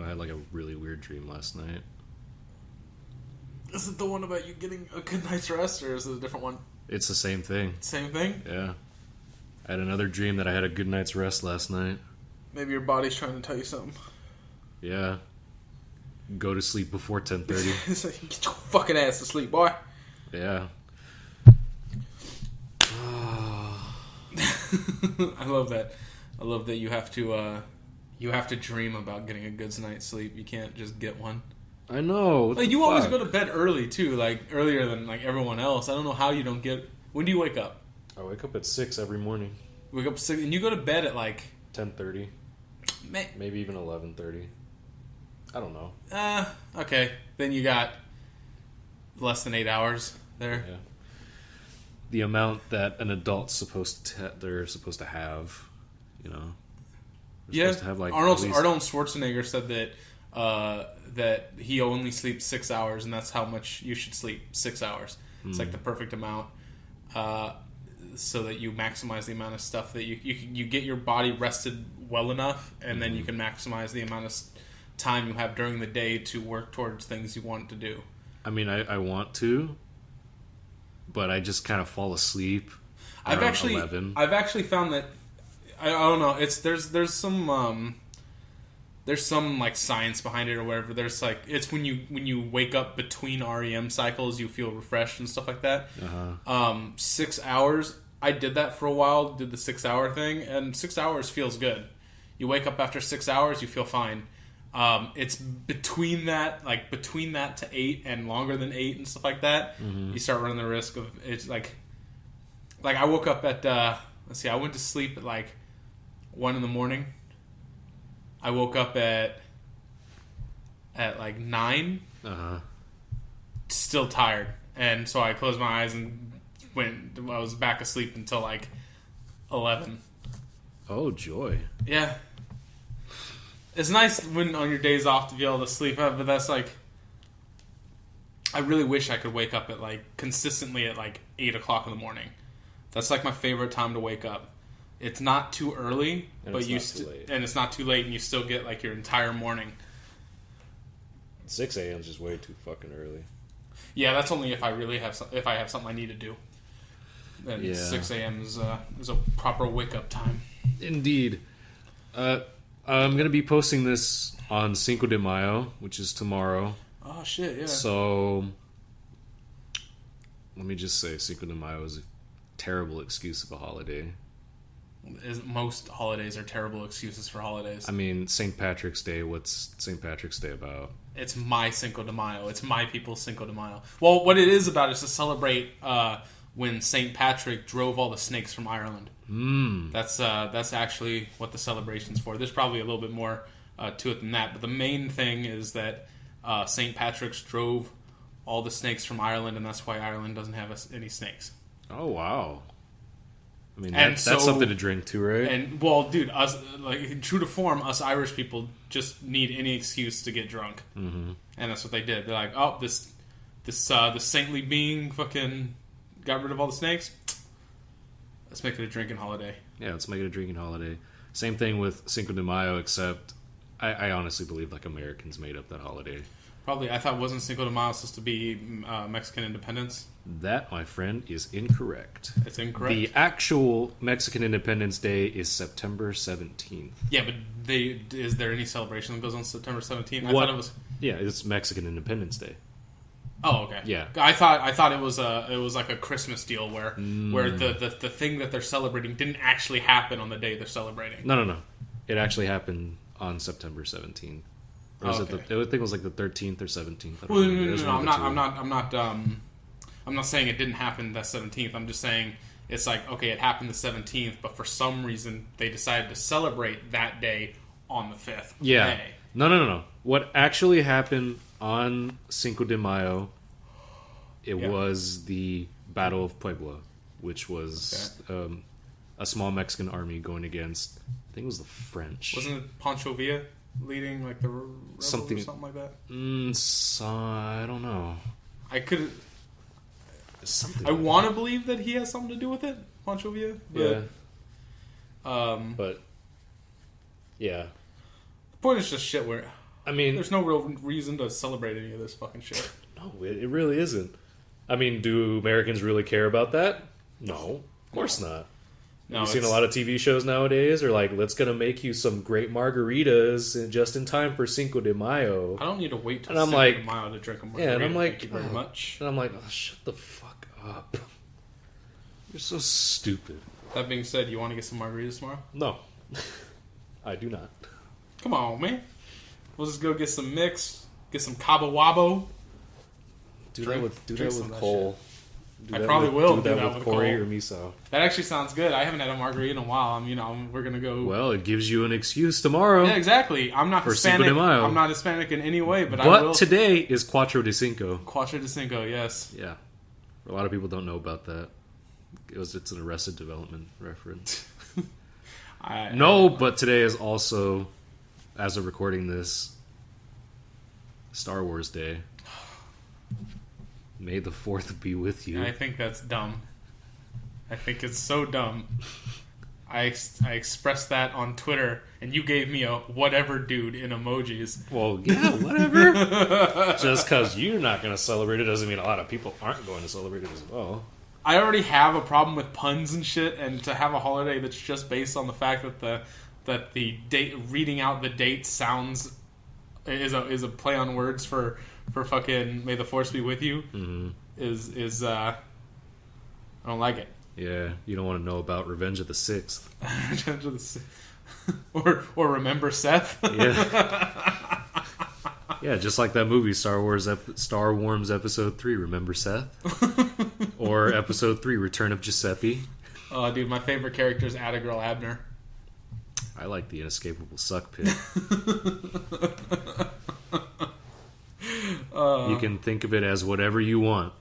I had like a really weird dream last night. Is it the one about you getting a good night's rest, or is it a different one? It's the same thing. Same thing? Yeah. I had another dream that I had a good night's rest last night. Maybe your body's trying to tell you something. Yeah. Go to sleep before 10:30. It's like, get your fucking ass to sleep, boy. Yeah. I love that. I love that you have to dream about getting a good night's sleep. You can't just get one. I know. Like you always go to bed early too, like earlier than like everyone else. I don't know how you don't get. When do you wake up? I wake up at 6 every morning. Wake up at 6, and you go to bed at like 10:30. Maybe even 11:30. I don't know. Okay. Then you got less than 8 hours there. Yeah. The amount that an adult's they're supposed to have, They're supposed to have, like, Arnold Schwarzenegger said that he only sleeps 6 hours, and that's how much you should sleep. 6 hours. It's like the perfect amount, so that you maximize the amount of stuff that you get your body rested well enough, and then you can maximize the amount of time you have during the day to work towards things you want to do. I mean, I want to, but I just kind of fall asleep. I've actually 11. I've actually found that I don't know. There's some like science behind it or whatever. There's like it's when you wake up between REM cycles, you feel refreshed and stuff like that. 6 hours. I did that for a while. Did the 6 hour thing, and 6 hours feels good. You wake up after 6 hours, you feel fine. It's between that to 8 and longer than 8 and stuff like that. You start running the risk of it's like I woke up at let's see, I went to sleep at like 1 a.m. I woke up at like 9. Still tired, and so I closed my eyes and I was back asleep until like 11. Oh, joy! Yeah. It's nice when on your days off to be able to sleep, but that's like, I really wish I could wake up at like consistently at like 8 o'clock in the morning. That's like my favorite time to wake up. It's not too early, and it's not too late, and you still get like your entire morning. 6 a.m. is just way too fucking early. Yeah, that's only if I have something I need to do. Then 6 a.m. is a proper wake up time. Indeed. I'm going to be posting this on Cinco de Mayo, which is tomorrow. Oh, shit, yeah. So, let me just say, Cinco de Mayo is a terrible excuse of a holiday. Most holidays are terrible excuses for holidays. I mean, St. Patrick's Day, what's St. Patrick's Day about? It's my Cinco de Mayo. It's my people's Cinco de Mayo. Well, what it is about is to celebrate when St. Patrick drove all the snakes from Ireland. That's actually what the celebration's for. There's probably a little bit more to it than that, but the main thing is that St. Patrick's drove all the snakes from Ireland, and that's why Ireland doesn't have any snakes. Oh, wow. I mean, that's something to drink too, right? And, well, dude, us, like, true to form, us Irish people just need any excuse to get drunk. And that's what they did. They're like, oh, this saintly being fucking got rid of all the snakes. Let's make it a drinking holiday. Yeah, let's make it a drinking holiday. Same thing with Cinco de Mayo, except I honestly believe like Americans made up that holiday. Probably. I thought wasn't Cinco de Mayo supposed to be Mexican independence? That, my friend, is incorrect. It's incorrect. The actual Mexican Independence Day is September 17th. Yeah, but is there any celebration that goes on September 17th? I thought it was. Yeah, it's Mexican Independence Day. Oh, okay. Yeah, I thought it was like a Christmas deal where the thing that they're celebrating didn't actually happen on the day they're celebrating. No. It actually happened on September 17th. Or was okay. I think it was like the 13th or 17th. Well, no. I'm not saying it didn't happen the 17th. I'm just saying it's like, okay, it happened the 17th, but for some reason they decided to celebrate that day on the 5th. Yeah. May. No. What actually happened on Cinco de Mayo, it was the Battle of Puebla, which was a small Mexican army going against, I think it was the French. Wasn't it Pancho Villa leading like the rebels something or something like that? I don't know. I could. Something. I want to believe that he has something to do with it, Pancho Villa. But, but yeah. The point is just shit. I mean, there's no real reason to celebrate any of this fucking shit. No, it really isn't. I mean, do Americans really care about that? No, of course not. No, You've seen a lot of TV shows nowadays are like, let's gonna make you some great margaritas just in time for Cinco de Mayo. I don't need to wait till Cinco de Mayo to drink a margarita. Yeah, and I'm like, thank you very much. And I'm like, oh, shut the fuck up. You're so stupid. That being said, you want to get some margaritas tomorrow? No, I do not. Come on, man. We'll just go get some mix, get some Cabo Wabo. Do that with Cole. I probably will do that with with Corey Cole. or Miso. That actually sounds good. I haven't had a margarita in a while. We're gonna go. Well, it gives you an excuse tomorrow. Yeah, exactly. I'm not for Hispanic. Cinco de Mayo. I'm not Hispanic in any way, but I will. Today is Cuatro de Cinco. Cuatro de Cinco, yes. Yeah, a lot of people don't know about that. It's an Arrested Development reference. But today is also, as of recording this, Star Wars Day. May the 4th be with you. I think that's dumb. I think it's so dumb. I expressed that on Twitter, and you gave me a whatever dude in emojis. Well, yeah, whatever. Just because you're not going to celebrate it doesn't mean a lot of people aren't going to celebrate it as well. I already have a problem with puns and shit, and to have a holiday that's just based on the fact that the date, reading out the date sounds is a play on words for fucking May the Force be with you. Mm-hmm. Is I don't like it. Yeah, you don't want to know about Revenge of the Sixth. Revenge of the Sixth. or Remember Seth. Yeah. Yeah, just like that movie Star Wars Episode 3, Remember Seth? Or Episode 3, Return of Giuseppe. Oh, dude, my favorite character is Attagirl Abner. I like the inescapable suck pit. You can think of it as whatever you want.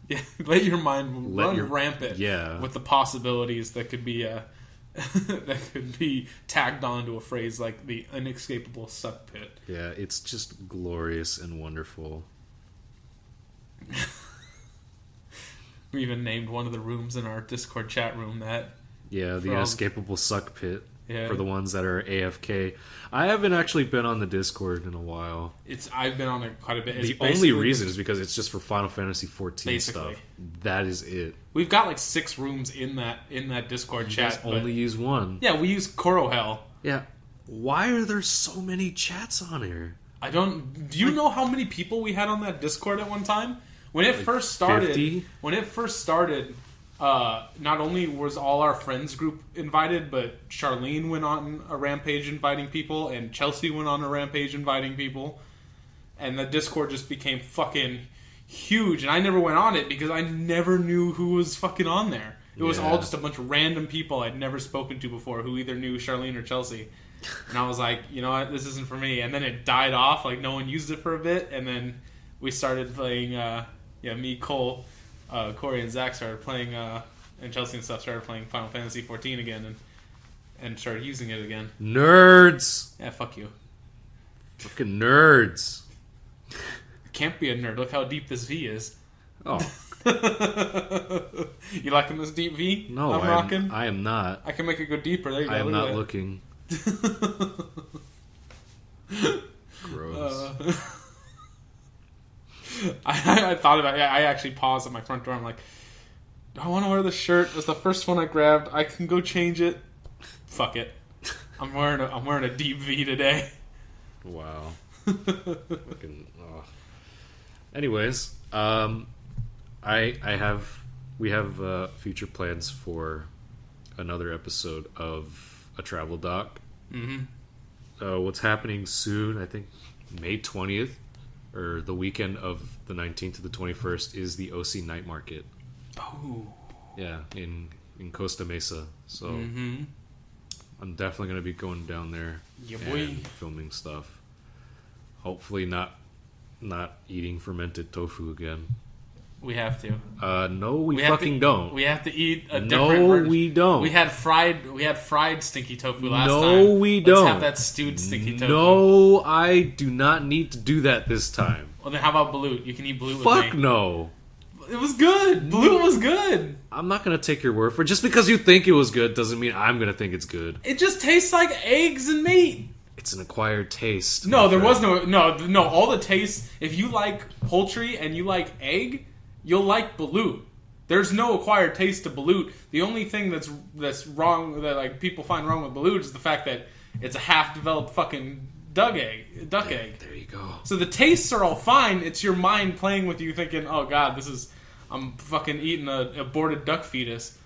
Yeah, let your mind run rampant. Yeah. With the possibilities that could be that could be tagged onto a phrase like the inescapable suck pit. Yeah, it's just glorious and wonderful. We even named one of the rooms in our Discord chat room that. Yeah, the inescapable suck pit. Yeah. For the ones that are AFK. I haven't actually been on the Discord in a while. I've been on it quite a bit. The only reason is because it's just for Final Fantasy XIV stuff. That is it. We've got like 6 rooms in that Discord chat. Only use one. Yeah, we use Korohel. Yeah. Why are there so many chats on here? I don't. Do you know how many people we had on that Discord at one time? When it first started. 50? When it first started. Not only was all our friends group invited, but Charlene went on a rampage inviting people, and Chelsea went on a rampage inviting people, and the Discord just became fucking huge. And I never went on it because I never knew who was fucking on there. It was all just a bunch of random people I'd never spoken to before who either knew Charlene or Chelsea. And I was like, you know what, this isn't for me. And then it died off, like no one used it for a bit, and then we started playing, me, Cole, Corey and Zach started playing, and Chelsea and stuff started playing Final Fantasy XIV again, and started using it again. Nerds! Yeah, fuck you. Fucking nerds. You can't be a nerd. Look how deep this V is. Oh. You liking this deep V? No, I'm rocking? I am not. I can make it go deeper. There you go. I am not looking. Gross. I thought about it. I actually paused at my front door. I'm like, do I want to wear this shirt? It was the first one I grabbed. I can go change it. Fuck it. I'm wearing a deep V today. Wow. Fucking, oh. Anyways, we have future plans for another episode of a travel doc. Mm-hmm. What's happening soon? I think May 20th. Or the weekend of the 19th to the 21st is the OC Night Market. Oh. Yeah, in Costa Mesa. So I'm definitely going to be going down there and filming stuff. Hopefully not eating fermented tofu again. We have to. No, we fucking don't. We have to eat a different version. We don't. We had fried stinky tofu last time. No, we don't. Let's have that stewed stinky tofu. No, I do not need to do that this time. Well, then how about balut? You can eat balut with me. Fuck no. It was good. Balut was good. I'm not going to take your word for it. Just because you think it was good doesn't mean I'm going to think it's good. It just tastes like eggs and meat. It's an acquired taste. No, there was no. All the tastes. If you like poultry and you like egg, you'll like balut. There's no acquired taste to balut. The only thing that's wrong that like people find wrong with balut is the fact that it's a half-developed fucking duck egg. There you go. So the tastes are all fine. It's your mind playing with you, thinking, "Oh God, I'm fucking eating a aborted duck fetus."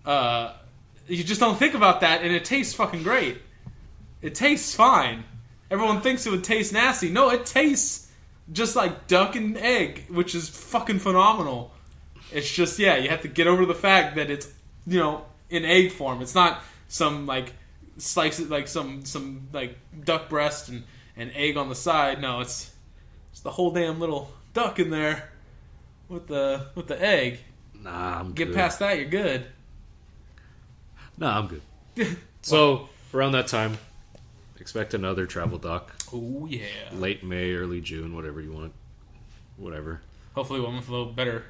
You just don't think about that, and it tastes fucking great. It tastes fine. Everyone thinks it would taste nasty. No, it tastes just like duck and egg, which is fucking phenomenal. It's just, you have to get over the fact that it's, in egg form. It's not some, like, slice it like some like, duck breast and egg on the side. No, it's the whole damn little duck in there with the egg. Nah, I'm good. Get past that, you're good. Nah, I'm good. So, around that time, expect another travel doc. Oh, yeah. Late May, early June, whatever you want. Whatever. Hopefully one with a little better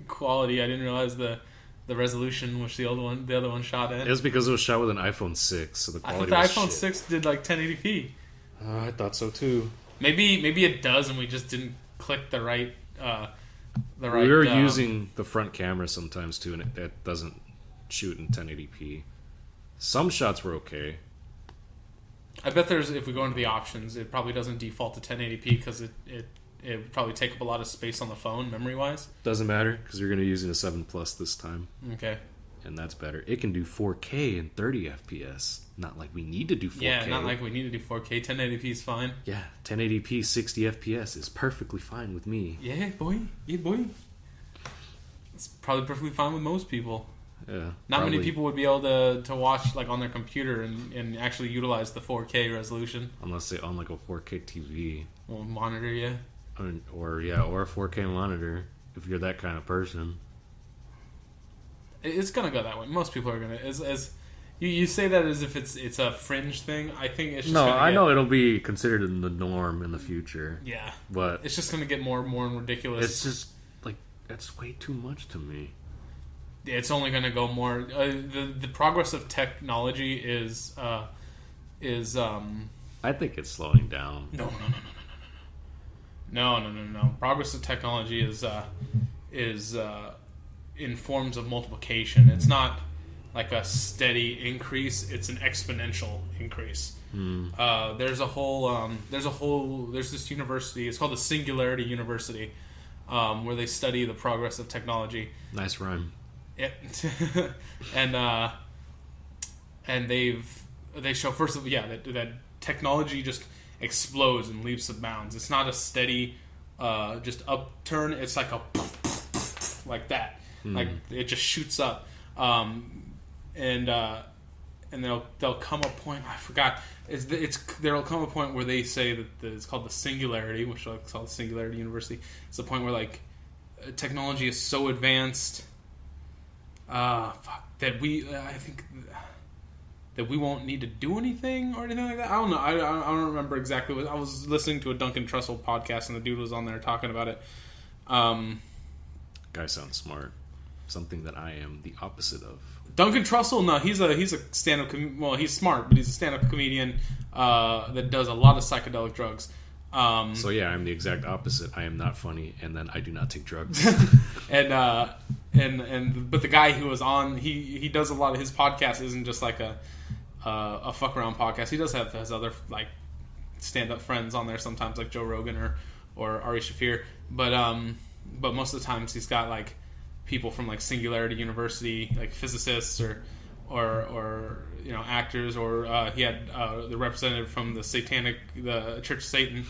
quality. I didn't realize the resolution which the other one shot at. It was because it was shot with an iPhone 6, so the quality I was thought the iPhone shit. 6 did like 1080p. I thought so too. Maybe it does, and we just didn't click the right. We were using the front camera sometimes too, and it doesn't shoot in 1080p. Some shots were okay. I bet if we go into the options, it probably doesn't default to 1080p because it would probably take up a lot of space on the phone, memory-wise. Doesn't matter, because you're going to be using a 7 Plus this time. Okay. And that's better. It can do 4K and 30 FPS. Not like we need to do 4K. Yeah, not like we need to do 4K. 1080p is fine. Yeah, 1080p, 60 FPS is perfectly fine with me. Yeah, boy. Yeah, boy. It's probably perfectly fine with most people. Yeah. Not many people would be able to watch like on their computer and actually utilize the 4K resolution. Unless they own like a 4K TV. Well, monitor, yeah. Or a 4K monitor, if you're that kind of person. It's gonna go that way. Most people are gonna. As you say that as if it's a fringe thing. I think it's just I know it'll be considered in the norm in the future. Yeah, but it's just gonna get more and more ridiculous. It's just like that's way too much to me. It's only gonna go more. The progress of technology is. I think it's slowing down. No. Progress of technology is in forms of multiplication. It's not like a steady increase. It's an exponential increase. There's this university. It's called the Singularity University, where they study the progress of technology. Nice rhyme. Yeah. and they show first of all, that technology just explodes in leaps and bounds. It's not a steady just upturn. It's like a like that. Like it just shoots up. And there'll come a point, I forgot. There'll come a point where they say that it's called the Singularity, which is called Singularity University. It's the point where like technology is so advanced that I think that we won't need to do anything or anything like that. I don't know. I don't remember exactly what I was listening to a Duncan Trussell podcast, and the dude was on there talking about it. Guy sounds smart. Something that I am the opposite of. Duncan Trussell, no, he's a stand-up. He's smart, but he's a stand-up comedian that does a lot of psychedelic drugs. So yeah, I'm the exact opposite. I am not funny, and then I do not take drugs. But the guy who was on, he does a lot of his podcast isn't just like a fuck around podcast. He does have his other like stand-up friends on there sometimes, like Joe Rogan or Ari Shaffir. But most of the times he's got like people from like Singularity University, like physicists or actors, or he had the representative from the Church of Satan.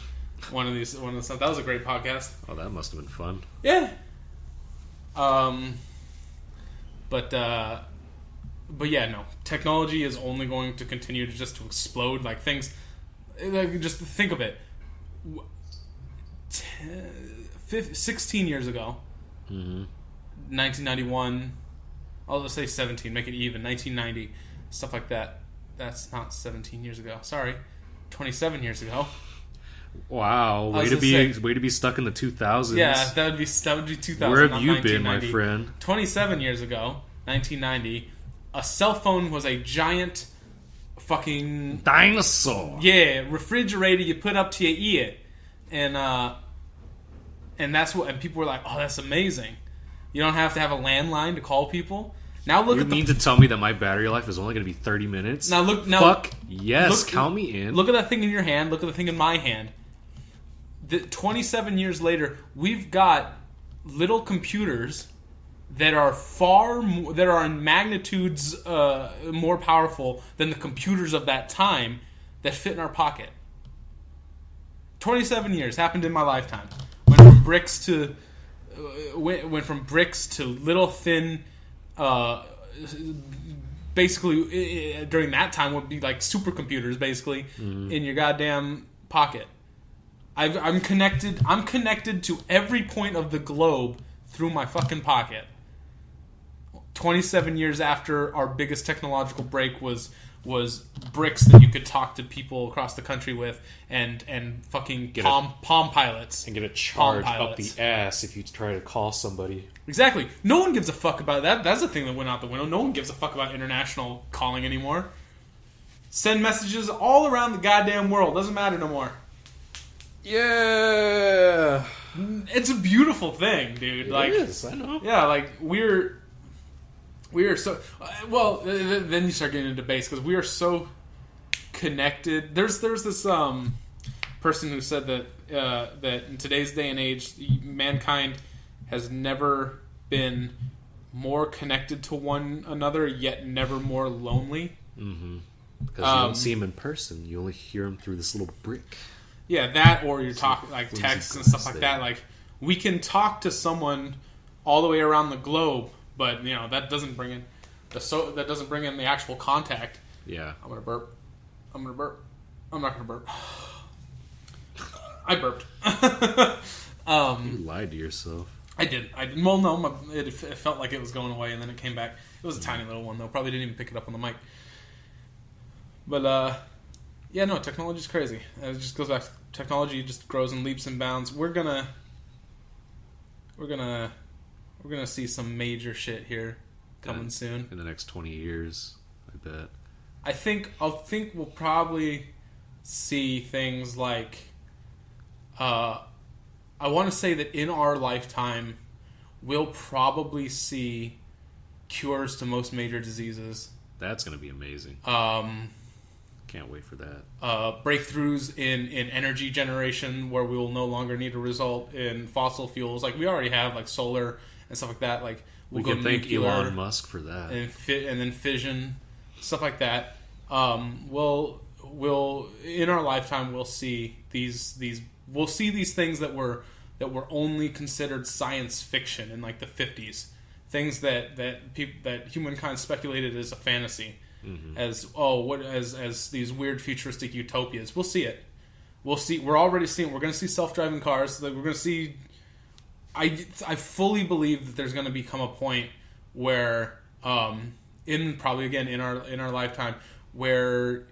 One of the stuff that was a great podcast. Oh, that must have been fun. Yeah. But yeah, no. Technology is only going to continue to explode. Like things, like just think of it. 16 years ago, 1991. I'll say 17. Make it even. 1990, stuff like that. That's not 17 years ago. Sorry, 27 years ago. Wow, way to be stuck in the 2000s. Yeah, that would be 2000. Where have you been, my friend? 27 years ago, 1990, a cell phone was a giant fucking dinosaur. Yeah, refrigerator you put up to your ear, and that's what. And people were like, "Oh, that's amazing." You don't have to have a landline to call people. Now look at to tell me that my battery life is only going to be 30 minutes? Fuck yes, count me in. Look at that thing in your hand. Look at the thing in my hand. 27 years later, we've got little computers that are that are in magnitudes more powerful than the computers of that time that fit in our pocket. 27 years happened in my lifetime. Went from bricks to little thin. Basically, during that time would be like supercomputers, basically in your goddamn pocket. I'm connected. I'm connected to every point of the globe through my fucking pocket. 27 years after our biggest technological break was bricks that you could talk to people across the country with, and fucking Palm Pilots. And get a charge up the ass if you try to call somebody. Exactly. No one gives a fuck about that. That's the thing that went out the window. No one gives a fuck about international calling anymore. Send messages all around the goddamn world. Doesn't matter no more. Yeah. It's a beautiful thing, dude. It is, I know. Yeah, like we're so then you start getting into debates because we are so connected. There's this person who said that that in today's day and age, mankind has never been more connected to one another, yet never more lonely. Mm-hmm. Because you don't see him in person; you only hear him through this little brick. Yeah, that or you're talking like texts and stuff like that. Like we can talk to someone all the way around the globe, but that doesn't bring in the actual contact. Yeah, I'm gonna burp. I'm not gonna burp. I burped. You lied to yourself. I did. Well, no, it felt like it was going away, and then it came back. It was a tiny little one, though. Probably didn't even pick it up on the mic. But yeah, no, technology's crazy. It just goes back to technology. Just grows in leaps and bounds. We're gonna see some major shit here coming soon in the next 20 years. I bet. I think we'll probably see things like. I want to say that in our lifetime, we'll probably see cures to most major diseases. That's going to be amazing. Can't wait for that. Breakthroughs in energy generation, where we will no longer need to result in fossil fuels. Like we already have, like solar and stuff like that. Like we can thank Elon Musk for that, and then fission, stuff like that. We'll in our lifetime we'll see these things that were only considered science fiction in like the 50s, things that humankind speculated as a fantasy, as these weird futuristic utopias. We'll see it. We're already seeing. We're going to see self-driving cars. We're going to see. I fully believe that there's going to become a point where, in our lifetime, where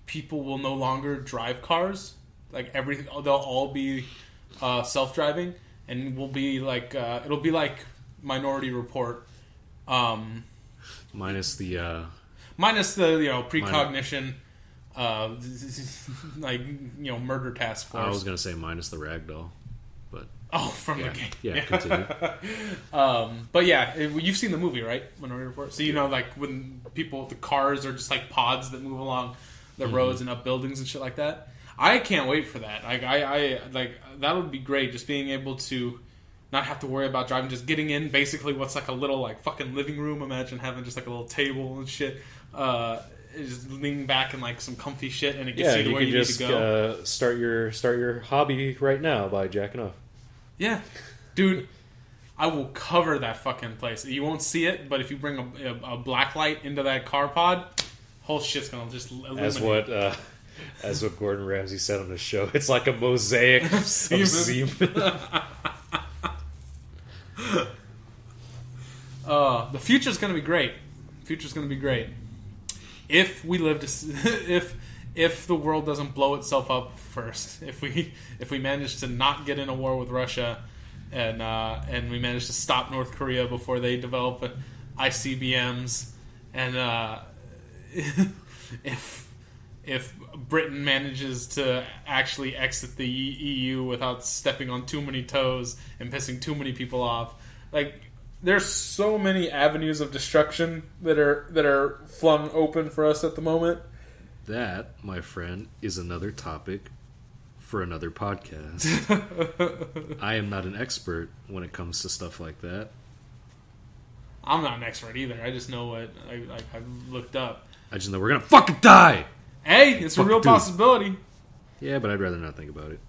people will no longer drive cars. Like they'll all be self-driving, and will be like it'll be like Minority Report, minus the precognition, murder task force. I was gonna say minus the ragdoll, but from the game. Yeah, continue. But yeah, you've seen the movie, right? Minority Report. So like when the cars are just like pods that move along the roads and up buildings and shit like that. I can't wait for that. That would be great. Just being able to not have to worry about driving, just getting in basically what's like a little like fucking living room. Imagine having just like a little table and shit. Just leaning back in like some comfy shit, and it gets you to where you need to go. Start your hobby right now by jacking off. Yeah, dude. I will cover that fucking place. You won't see it, but if you bring a black light into that car pod, whole shit's gonna just illuminate. As what Gordon Ramsay said on the show, it's like a mosaic of semen. The future's going to be great. If we live to, if the world doesn't blow itself up first, if we manage to not get in a war with Russia, and we manage to stop North Korea before they develop ICBMs, and if Britain manages to actually exit the EU without stepping on too many toes and pissing too many people off. Like, there's so many avenues of destruction that are flung open for us at the moment. That, my friend, is another topic for another podcast. I am not an expert when it comes to stuff like that. I'm not an expert either. I just know what I've looked up. I just know we're gonna fucking die! Hey, it's a real possibility. Yeah, but I'd rather not think about it.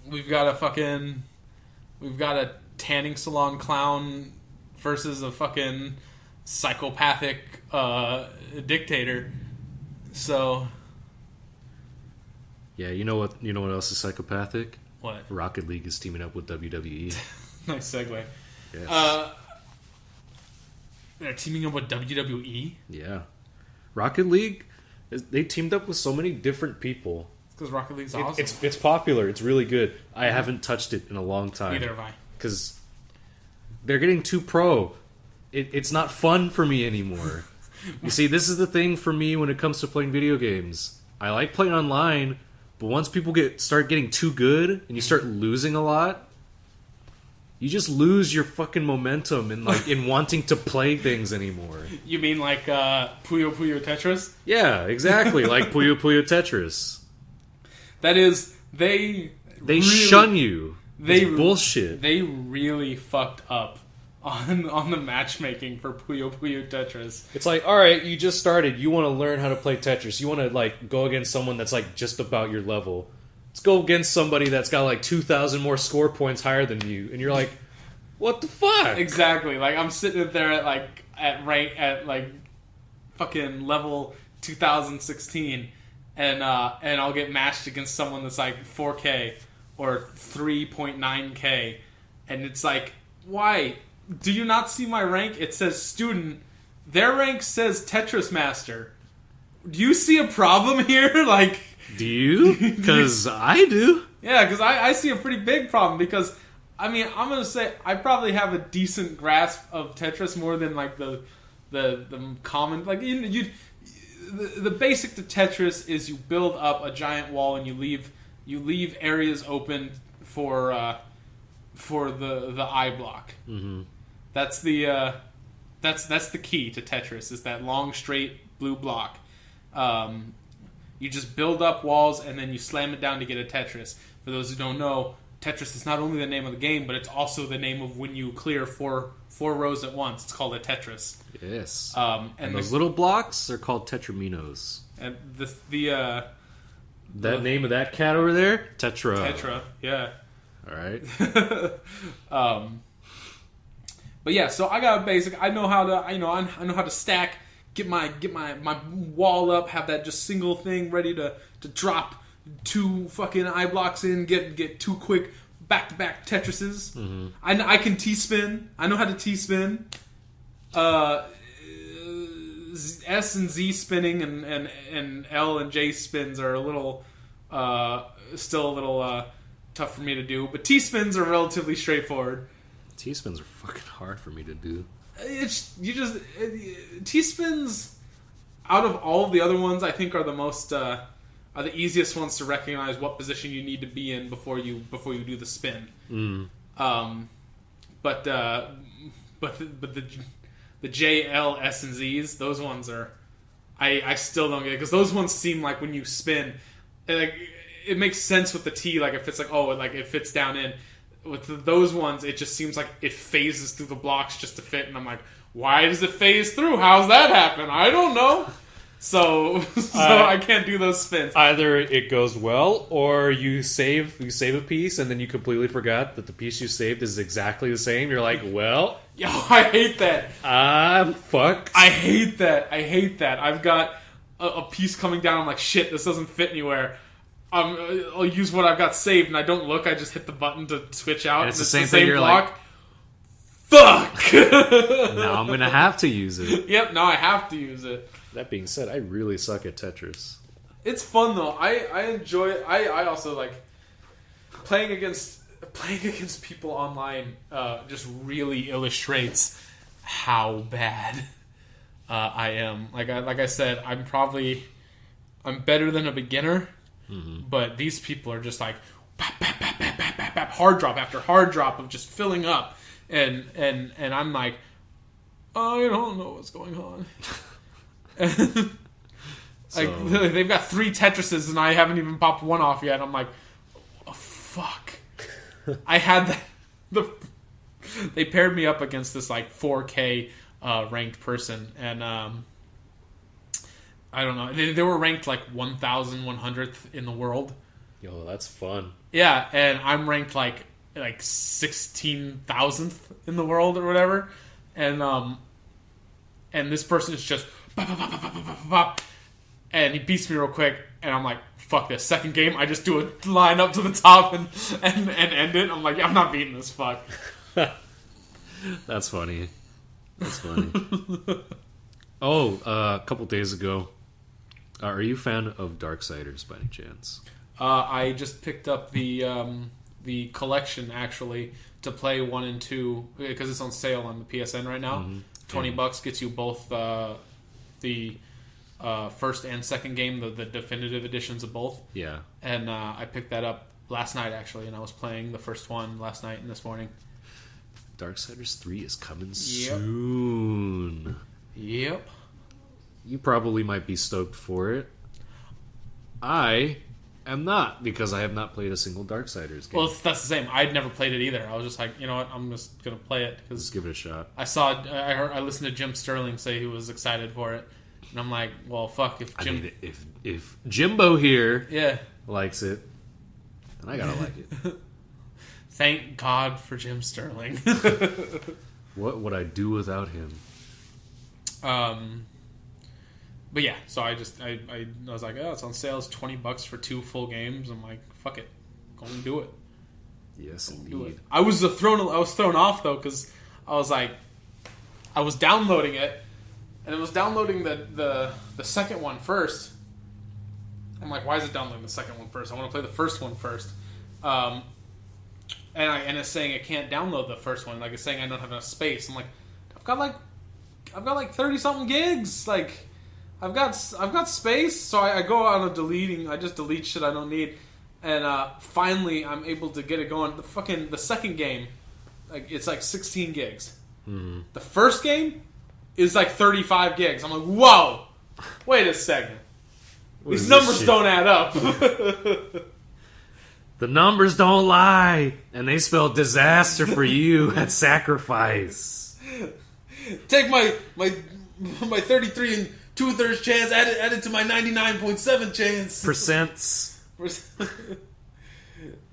We've got a tanning salon clown versus a fucking psychopathic dictator. So, yeah, you know what else is psychopathic? What? Rocket League is teaming up with WWE. Nice segue. Yes. They're teaming up with WWE? Yeah. Rocket League, they teamed up with so many different people. Because Rocket League's awesome. It's popular. It's really good. I haven't touched it in a long time. Neither have I. Because they're getting too pro. It's not fun for me anymore. You see, this is the thing for me when it comes to playing video games. I like playing online, but once people start getting too good and you start losing a lot, you just lose your fucking momentum in wanting to play things anymore. You mean like Puyo Puyo Tetris? Yeah, exactly. Like Puyo Puyo Tetris. That is, they really, shun you. It's bullshit. They really fucked up on the matchmaking for Puyo Puyo Tetris. It's like, alright, you just started. You want to learn how to play Tetris. You want to like go against someone that's like just about your level. Let's go against somebody that's got like 2,000 more score points higher than you. And you're like, what the fuck? Exactly. Like, I'm sitting there at fucking level 2016, and I'll get matched against someone that's like 4K or 3.9K, and it's like, why? Do you not see my rank? It says student. Their rank says Tetris Master. Do you see a problem here? Like, do you? Because I do. Yeah, because I see a pretty big problem, because I mean, I'm gonna say I probably have a decent grasp of Tetris, more than like the common, like the basic to Tetris is you build up a giant wall and you leave areas open for the eye block. Mm-hmm. That's the key to Tetris, is that long straight blue block. You just build up walls and then you slam it down to get a Tetris. For those who don't know, Tetris is not only the name of the game, but it's also the name of when you clear four rows at once. It's called a Tetris. Yes. And those little blocks are called Tetraminos. And that name of that cat over there? Tetra, yeah. All right. But yeah, so I got a basic. I know how to. I know how to stack. Get my wall up. Have that just single thing ready to drop 2 fucking eye blocks in. Get 2 quick back-to-back Tetrises. Mm-hmm. I can T-spin. I know how to T-spin. S and Z spinning and L and J spins are still a little tough for me to do. But T-spins are relatively straightforward. T-spins are fucking hard for me to do. T-spins, out of all of the other ones, I think are the easiest ones to recognize what position you need to be in before you do the spin. Mm. But the J, L, S, and Z's, those ones are, I still don't get it, because those ones seem like when you spin, it makes sense with the T, like if it's like, oh, like it fits down in. With those ones, it just seems like it phases through the blocks just to fit, and I'm like, why does it phase through? How's that happen? I don't know. So I can't do those spins. Either it goes well, or you save a piece, and then you completely forgot that the piece you saved is exactly the same. You're like, well, yo, I hate that. I'm fucked. I hate that. I've got a piece coming down. I'm like, shit, this doesn't fit anywhere. I'll use what I've got saved, and I don't look. I just hit the button to switch out. And it's the same thing. You're block. Like, fuck. Now I'm gonna have to use it. Yep. Now I have to use it. That being said, I really suck at Tetris. It's fun though. I enjoy it. I also like playing against people online. Just really illustrates how bad I am. Like I said, I'm better than a beginner, but these people are just like bap, bap, bap, bap, bap, bap, bap, hard drop after hard drop of just filling up, and I'm like, I don't know what's going on. Like they've got 3 Tetrises and I haven't even popped one off yet. I'm like, oh, fuck. I had they paired me up against this like 4K ranked person, and I don't know. They were ranked like 1,100th in the world. Yo, that's fun. Yeah, and I'm ranked like 16,000th in the world or whatever, and this person is just bop, bop, bop, bop, bop, bop, bop, and he beats me real quick, and I'm like, fuck this. Second game, I just do a line up to the top and end it. I'm like, yeah, I'm not beating this fuck. That's funny. That's funny. A couple days ago, are you a fan of Darksiders by any chance? I just picked up the collection actually to play 1 and 2 because it's on sale on the PSN right now. $20 gets you both the first and second game, the definitive editions of both. Yeah. And I picked that up last night actually, and I was playing the first one last night and this morning. Darksiders 3 is coming soon. Yep. You probably might be stoked for it. I am not, because I have not played a single Darksiders game. Well, that's the same. I'd never played it either. I was just like, you know what, I'm just gonna play it because just give it a shot. I listened to Jim Sterling say he was excited for it, and I'm like, well, fuck, if Jim, if Jimbo here likes it, then I gotta like it. Thank God for Jim Sterling. What would I do without him? But yeah, so I was like, oh, it's on sale. It's $20 for 2 full games. I'm like, fuck it, go and do it. Yes, indeed. Do it. I was thrown off though because I was like, I was downloading it, and it was downloading the second one first. I'm like, why is it downloading the second one first? I want to play the first one first. And it's saying it can't download the first one. Like, it's saying I don't have enough space. I'm like, I've got like 30 something gigs. Like, I've got space. So I go on a deleting. I just delete shit I don't need. And finally, I'm able to get it going. The second game, like, it's like 16 gigs. Mm-hmm. The first game is like 35 gigs. I'm like, whoa, wait a second. These numbers don't add up. The numbers don't lie, and they spell disaster for you at sacrifice. Take my 33 and 2/3 chance, add it to my 99.7 chance. Percents.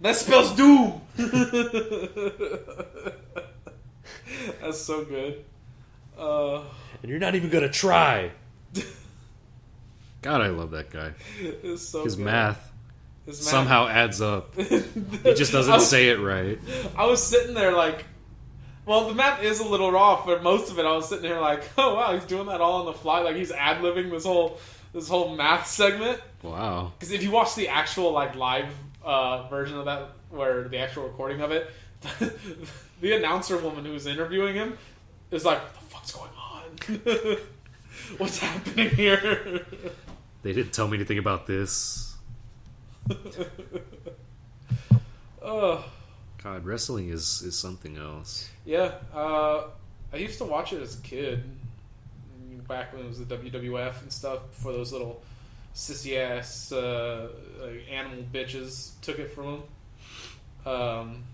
That spells doom. That's so good. And you're not even gonna try. God, I love that guy. It's so His good. math somehow adds up. He just doesn't say it right. I was sitting there like, well, the math is a little off, but most of it I was sitting here like, oh wow, he's doing that all on the fly. Like, he's ad-libbing this whole math segment. Wow. Because if you watch the actual like live version of that, where the actual recording of it, the announcer woman who was interviewing him is like, what the fuck's going on? What's happening here? They didn't tell me anything about this. God, wrestling is something else. Yeah, I used to watch it as a kid, back when it was the WWF and stuff, before those little sissy ass animal bitches took it from them.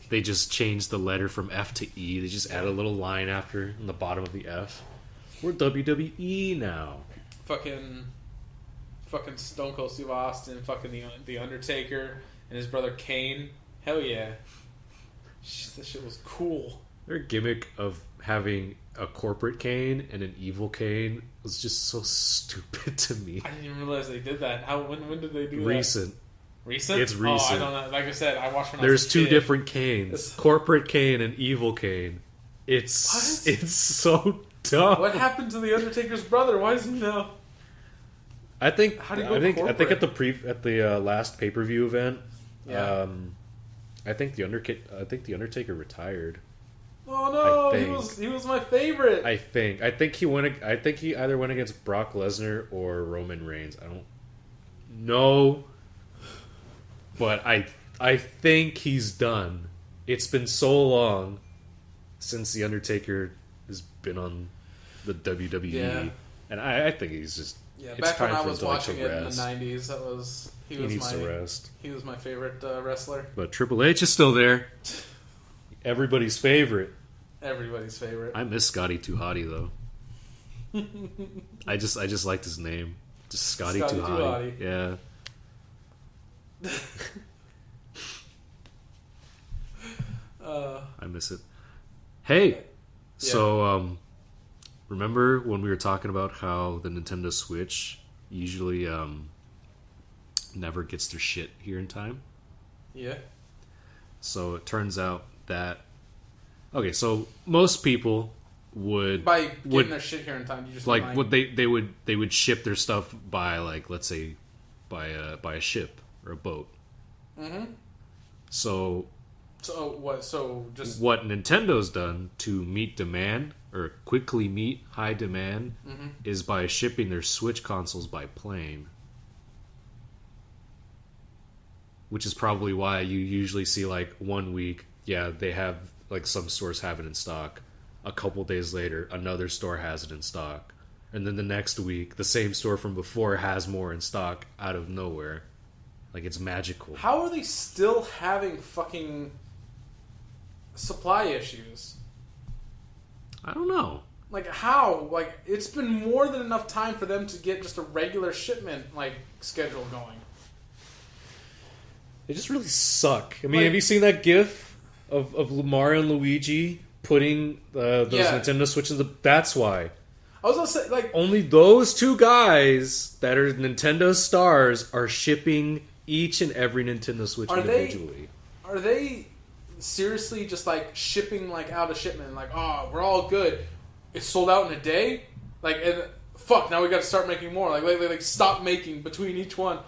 They just changed the letter from F to E. They just add a little line after in the bottom of the F. We're WWE now. Fucking Stone Cold Steve Austin, fucking the Undertaker, and his brother Kane. Hell yeah. That shit was cool. Their gimmick of having a corporate Kane and an evil Kane was just so stupid to me. I didn't even realize they did that. When did they do that? Recent? It's recent. Oh, I don't know. Like I said, I watched when I was a There's two kid. different Kanes. Corporate Kane and evil Kane. It's so dumb. What happened to the Undertaker's brother? Why isn't he now? I think How do you go at the last pay-per-view event, yeah. I think the Undertaker retired. Oh no, he was my favorite. I think he either went against Brock Lesnar or Roman Reigns. I don't know, but I think he's done. It's been so long since The Undertaker has been on the WWE, and I think he's just back when I was watching it in the '90s, he needs to rest. He was my favorite wrestler. But Triple H is still there. Everybody's favorite. Everybody's favorite. I miss Scotty Too Hottie though. I just liked his name. Just Scotty Too Hottie. Yeah. I miss it. Hey, so remember when we were talking about how the Nintendo Switch usually never gets their shit here in time? Yeah. So it turns out that so most people would their shit here in time. You just like they would ship their stuff by like let's say by a ship or a boat. Mm-hmm. So what? So just what Nintendo's done to meet demand or quickly meet high demand is by shipping their Switch consoles by plane. Which is probably why you usually see like 1 week, they have like some stores have it in stock. A couple days later, another store has it in stock. And then the next week, the same store from before has more in stock out of nowhere. Like it's magical. How are they still having fucking supply issues? I don't know. Like how? Like it's been more than enough time for them to get just a regular shipment like schedule going. They just really suck. I mean, have you seen that GIF of Mario and Luigi putting those Nintendo Switches? That's why. I was gonna say, like, only those two guys that are Nintendo stars are shipping each and every Nintendo Switch individually. Are they seriously just like shipping like out of shipment? Like, oh, we're all good. It's sold out in a day. Like, and fuck, now we got to start making more. Like stop making between each one.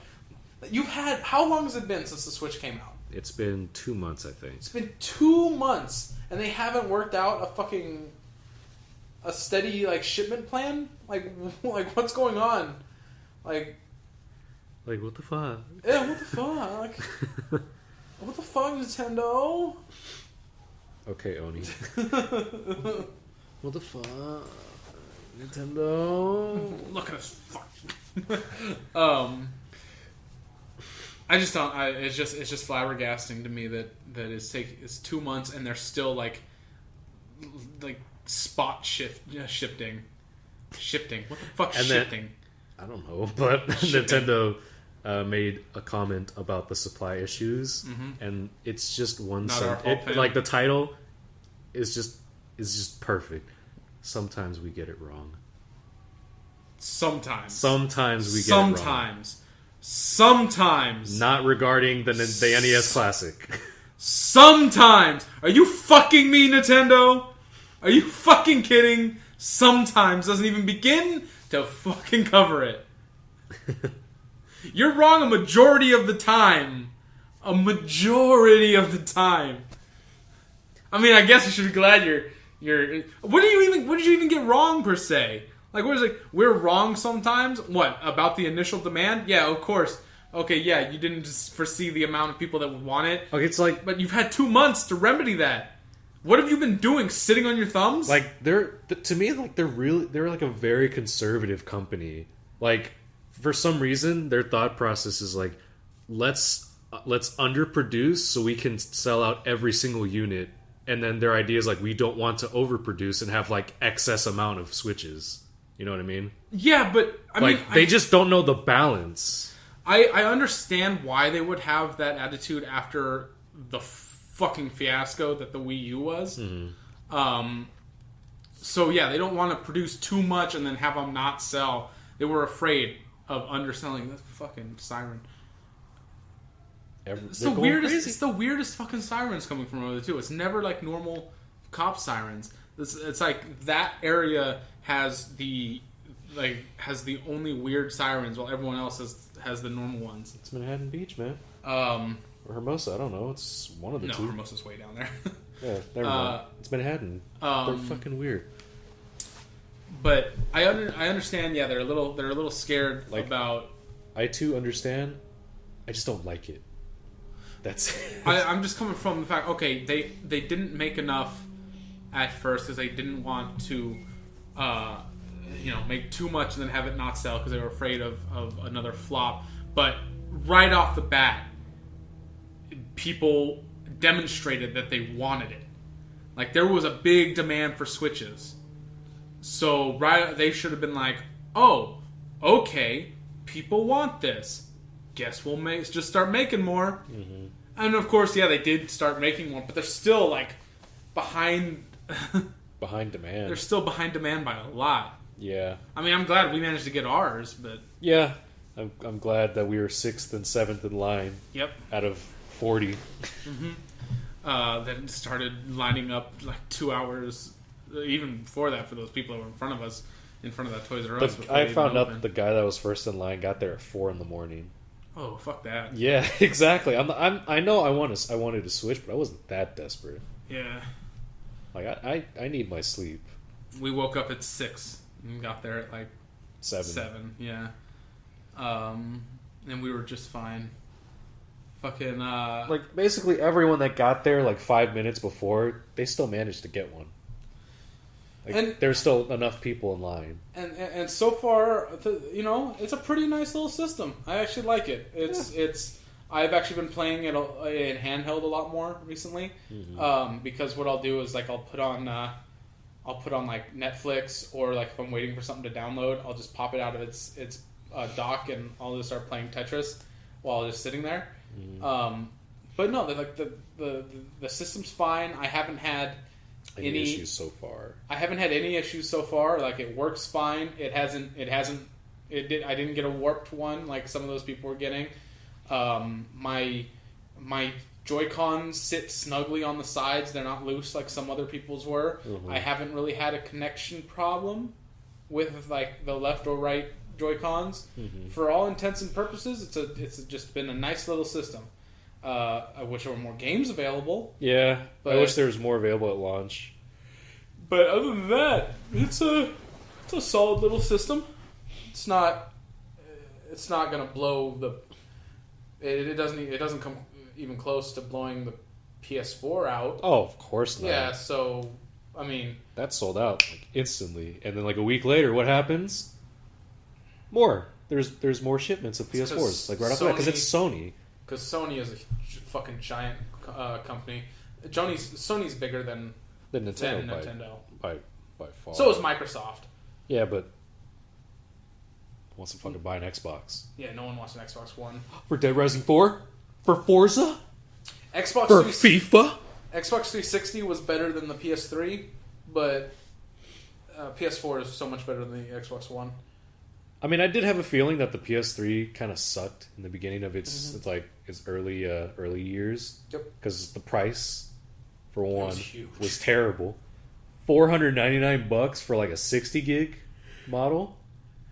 You've had, how long has it been since the Switch came out? It's been 2 months, I think. It's been 2 months, and they haven't worked out a steady like shipment plan. Like what's going on? Like what the fuck? Yeah, what the fuck? What the fuck, Nintendo? Okay, Oni. What the fuck, Nintendo? Look at us, fuck. I just don't. It's just flabbergasting to me that it's 2 months and they're still like spot shifting. What the fuck, shifting? I don't know, but Nintendo made a comment about the supply issues, and it's just one sentence. Like the title is just perfect. Sometimes we get it wrong. Sometimes we get it wrong. Sometimes. Not regarding the NES Classic. Sometimes. Are you fucking me, Nintendo? Are you fucking kidding? Sometimes doesn't even begin to fucking cover it. You're wrong a majority of the time. A majority of the time. I mean, I guess you should be glad you're. What did you even get wrong per se? Like, what is it? We're wrong sometimes. What about the initial demand? Yeah, of course. Okay, yeah, you didn't just foresee the amount of people that would want it. Okay, it's like, but you've had 2 months to remedy that. What have you been doing? Sitting on your thumbs? Like to me, like they're like a very conservative company. Like for some reason, their thought process is like, let's underproduce so we can sell out every single unit, and then their idea is like we don't want to overproduce and have like excess amount of Switches. You know what I mean? Yeah, but I mean, they just don't know the balance. I understand why they would have that attitude after the fucking fiasco that the Wii U was. Mm-hmm. So yeah, they don't want to produce too much and then have them not sell. They were afraid of underselling. This fucking siren. It's the weirdest. Crazy. It's the weirdest fucking sirens coming from over there too. It's never like normal cop sirens. It's like that area has the only weird sirens, while everyone else has the normal ones. It's Manhattan Beach, man. Or Hermosa, I don't know. It's one of the two. No, Hermosa's way down there. Yeah, never mind. It's Manhattan. They're fucking weird. But I understand. Yeah, they're a little scared about. I too understand. I just don't like it. That's. I'm just coming from the fact. Okay, they didn't make enough at first because they didn't want to, make too much and then have it not sell because they were afraid of another flop. But right off the bat, people demonstrated that they wanted it. Like, there was a big demand for Switches. So they should have been like, oh, okay, people want this. Guess we'll just start making more. Mm-hmm. And of course, yeah, they did start making more, but they're still like behind demand. They're still behind demand by a lot. Yeah. I mean, I'm glad we managed to get ours, but yeah, I'm glad that we were 6th and 7th in line. Yep. Out of 40. Mm-hmm. Then started lining up like 2 hours, even before that, for those people that were in front of us, in front of that Toys R Us. I found out the guy that was first in line got there at 4 a.m. Oh, fuck that! Yeah, exactly. I know I wanted to switch, but I wasn't that desperate. Yeah. Like I need my sleep. We woke up at 6 and got there at like 7. Yeah. And we were just fine. Fucking like basically everyone that got there like 5 minutes before, they still managed to get one. Like, and there's still enough people in line. And so far, it's a pretty nice little system. I actually like it. It's I've actually been playing it in handheld a lot more recently. Mm-hmm. Because what I'll do is like I'll put on like Netflix, or like if I'm waiting for something to download, I'll just pop it out of its dock and I'll just start playing Tetris while just sitting there. Mm-hmm. But no, like the system's fine. I haven't had any issues so far. I haven't had any issues so far. Like, it works fine. I didn't get a warped one like some of those people were getting. My JoyCons sit snugly on the sides. They're not loose like some other people's were. Mm-hmm. I haven't really had a connection problem with like the left or right JoyCons. Mm-hmm. For all intents and purposes, it's just been a nice little system. I wish there were more games available. Yeah, but I wish there was more available at launch. But other than that, it's a solid little system. It's not gonna blow the. It doesn't come even close to blowing the PS4 out. Oh, of course not. Yeah, so I mean that sold out like instantly, and then like a week later, what happens? More. There's more shipments of PS4s like right off the bat because it's Sony. Because Sony is a fucking giant company. Sony's bigger than Nintendo. By far. So is Microsoft. Yeah, but wants to fucking buy an Xbox. Yeah, no one wants an Xbox One. For Dead Rising 4? For Forza? FIFA? Xbox 360 was better than the PS3, but PS4 is so much better than the Xbox One. I mean, I did have a feeling that the PS3 kind of sucked in the beginning of its early years. Yep. Because the price, for one, was terrible. $499 for like a 60 gig model,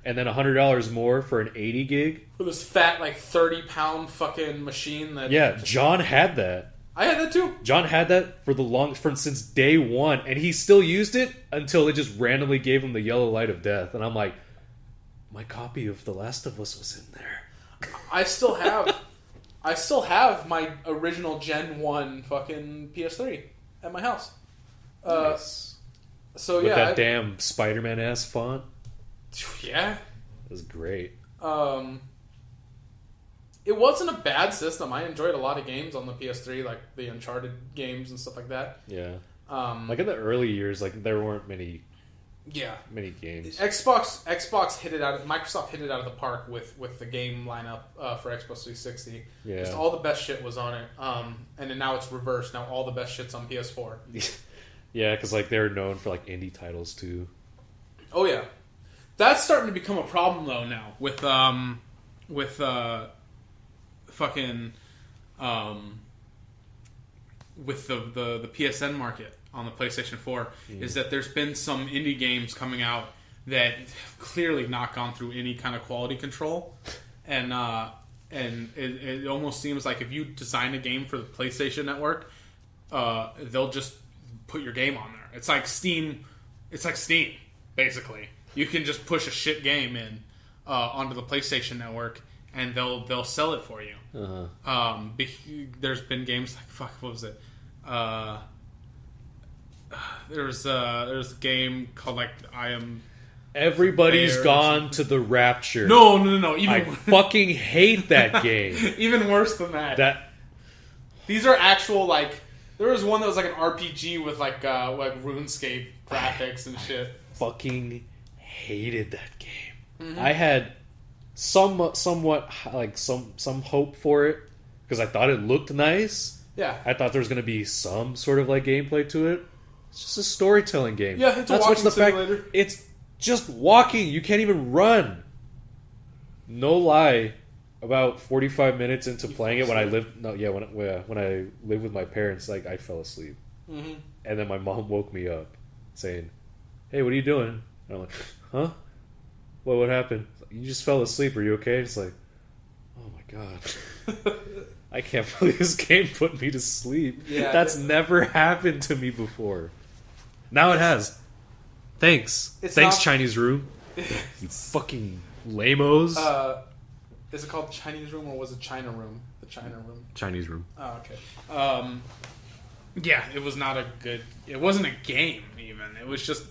and then $100 more for an 80 gig for this fat like 30-pound fucking machine. John had that. I had that too. John had that since day one, and he still used it until it just randomly gave him the yellow light of death, and I'm like, my copy of The Last of Us was in there. I still have my original Gen 1 fucking PS3 at my house. Nice. So with that damn Spider-Man ass font. Yeah, it was great. It wasn't a bad system. I enjoyed a lot of games on the PS3, like the Uncharted games and stuff like that. Yeah. Like in the early years, like there weren't many games. Xbox hit it out. Microsoft hit it out of the park with the game lineup for Xbox 360. Yeah. Just all the best shit was on it. And then now it's reversed. Now all the best shit's on PS4. Yeah, because like they're known for like indie titles too. Oh yeah, that's starting to become a problem though now with the PSN market on the PlayStation 4 is that there's been some indie games coming out that have clearly not gone through any kind of quality control, and it almost seems like if you design a game for the PlayStation Network, they'll just put your game on there. It's like Steam. It's like Steam, basically. You can just push a shit game in onto the PlayStation Network, and they'll sell it for you. There's been games like what was it? There's a game called like I Am. Everybody's gone to the Rapture. No. Even I fucking hate that game. Even worse than that. These are actual like. There was one that was like an RPG with like RuneScape graphics and shit. Fucking hated that game. I had somewhat like some hope for it because I thought it looked nice. Yeah, I thought there was going to be some sort of like gameplay to it. It's just a storytelling game. Yeah, it's a walking simulator. It's just walking. You can't even run. No lie. About 45 minutes into playing it, when I lived with my parents, like I fell asleep, and then my mom woke me up, saying, "Hey, what are you doing?" And I'm like, "Huh? What happened? You just fell asleep. Are you okay?" It's like, oh my god, I can't believe this game put me to sleep. Yeah, that's never happened to me before. Now it has. Thanks, Chinese Room. You fucking lamos. Is it called Chinese Room or was it China Room? The China Room. Chinese Room. Oh, okay. Yeah, it was not a good. It wasn't a game even. It was just.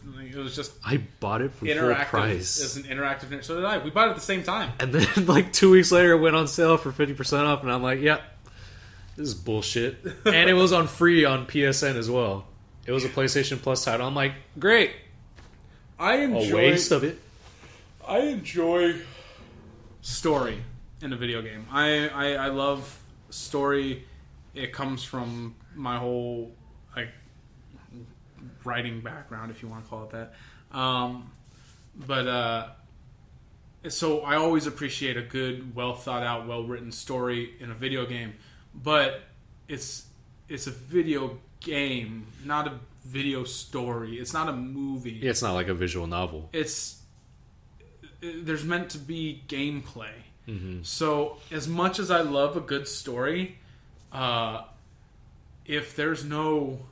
I bought it for full price. It's an interactive. So did I. We bought it at the same time. And then like 2 weeks later, it went on sale for 50% off, and I'm like, "Yep, this is bullshit." And it was on free on PSN as well. It was a PlayStation Plus title. I'm like, "Great." A waste of it. I enjoy story in a video game. I love story. It comes from my whole like writing background, if you want to call it that. So I always appreciate a good, well thought out, well written story in a video game. But it's a video game, not a video story. It's not a movie. Yeah, it's not like a visual novel. There's meant to be gameplay. So as much as I love a good story, if there's no